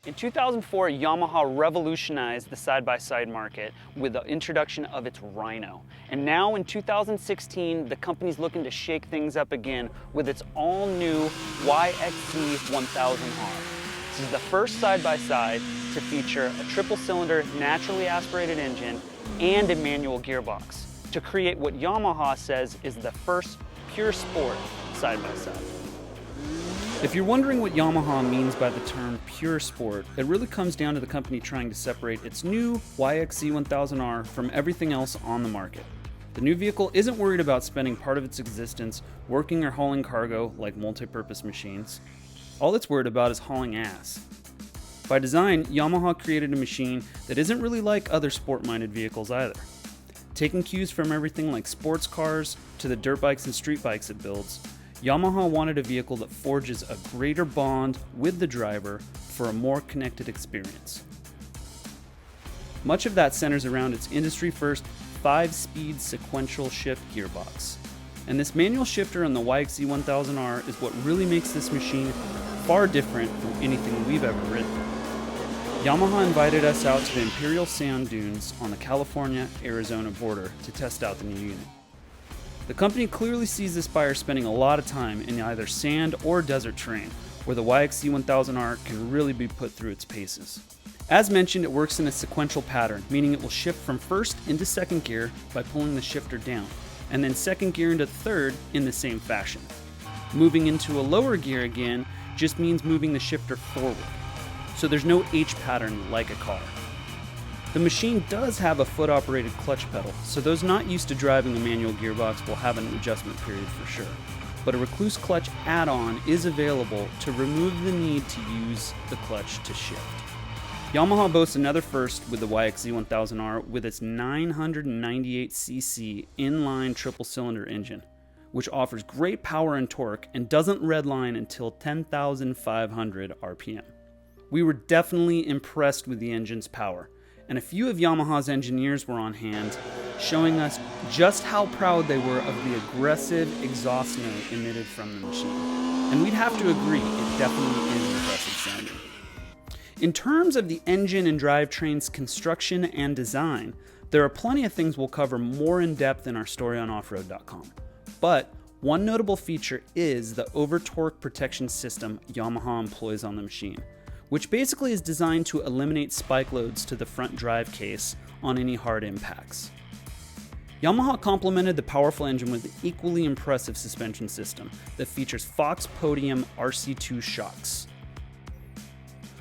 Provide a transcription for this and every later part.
In 2004, Yamaha revolutionized the side-by-side market with the introduction of its Rhino. And now in 2016, the company's looking to shake things up again with its all-new YXZ1000R. This is the first side-by-side to feature a triple-cylinder, naturally aspirated engine and a manual gearbox to create what Yamaha says is the first pure sport side-by-side. If you're wondering what Yamaha means by the term pure sport, it really comes down to the company trying to separate its new YXZ1000R from everything else on the market. The new vehicle isn't worried about spending part of its existence working or hauling cargo like multi-purpose machines. All it's worried about is hauling ass. By design, Yamaha created a machine that isn't really like other sport-minded vehicles either. Taking cues from everything like sports cars to the dirt bikes and street bikes it builds, Yamaha wanted a vehicle that forges a greater bond with the driver for a more connected experience. Much of that centers around its industry-first 5-speed sequential shift gearbox. And this manual shifter on the YXZ1000R is what really makes this machine far different from anything we've ever ridden. Yamaha invited us out to the Imperial Sand Dunes on the California-Arizona border to test out the new unit. The company clearly sees this buyer spending a lot of time in either sand or desert terrain, where the YXZ1000R can really be put through its paces. As mentioned, it works in a sequential pattern, meaning it will shift from first into second gear by pulling the shifter down, and then second gear into third in the same fashion. Moving into a lower gear again just means moving the shifter forward, so there's no H pattern like a car. The machine does have a foot-operated clutch pedal, so those not used to driving a manual gearbox will have an adjustment period for sure. But a recluse clutch add-on is available to remove the need to use the clutch to shift. Yamaha boasts another first with the YXZ1000R with its 998cc inline triple-cylinder engine, which offers great power and torque and doesn't redline until 10,500 RPM. We were definitely impressed with the engine's power, and a few of Yamaha's engineers were on hand, showing us just how proud they were of the aggressive exhaust note emitted from the machine. And we'd have to agree, it definitely is impressive sounding. In terms of the engine and drivetrain's construction and design, there are plenty of things we'll cover more in depth in our story on Off-Road.com. But one notable feature is the over-torque protection system Yamaha employs on the machine, which basically is designed to eliminate spike loads to the front drive case on any hard impacts. Yamaha complemented the powerful engine with an equally impressive suspension system that features Fox Podium RC2 shocks.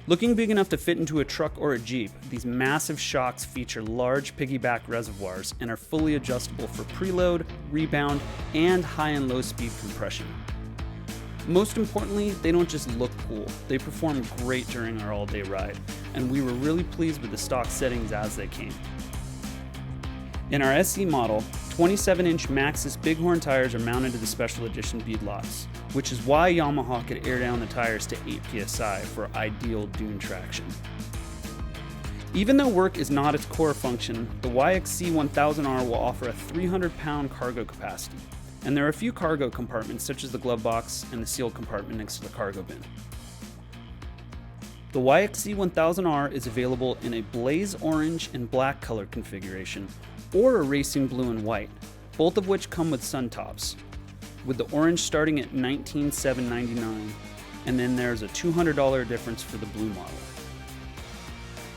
Looking big enough to fit into a truck or a Jeep, these massive shocks feature large piggyback reservoirs and are fully adjustable for preload, rebound, and high and low speed compression. Most importantly, they don't just look cool, they perform great during our all-day ride, and we were really pleased with the stock settings as they came. In our SE model, 27-inch Maxxis Bighorn tires are mounted to the special edition beadlocks, which is why Yamaha could air down the tires to 8 psi for ideal dune traction. Even though work is not its core function, the YXZ1000R will offer a 300-pound cargo capacity, and there are a few cargo compartments such as the glove box and the sealed compartment next to the cargo bin. The YXZ1000R is available in a blaze orange and black color configuration or a racing blue and white, both of which come with sun tops, with the orange starting at $19,799, and then there's a $200 difference for the blue model.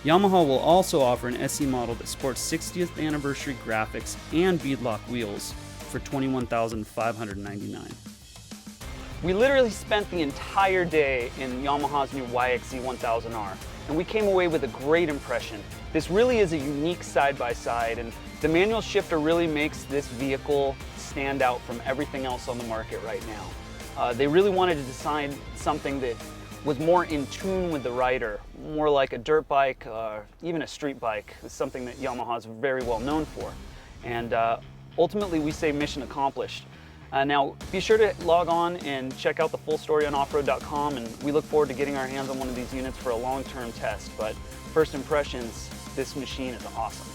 Yamaha will also offer an SE model that sports 60th anniversary graphics and beadlock wheels for $21,599. We literally spent the entire day in Yamaha's new YXZ1000R, and we came away with a great impression. This really is a unique side-by-side, and the manual shifter really makes this vehicle stand out from everything else on the market right now. They really wanted to design something that was more in tune with the rider, more like a dirt bike, even a street bike, is something that Yamaha is very well known for. And ultimately, we say mission accomplished. Now, be sure to log on and check out the full story on Off-Road.com, and we look forward to getting our hands on one of these units for a long-term test. But first impressions, this machine is awesome.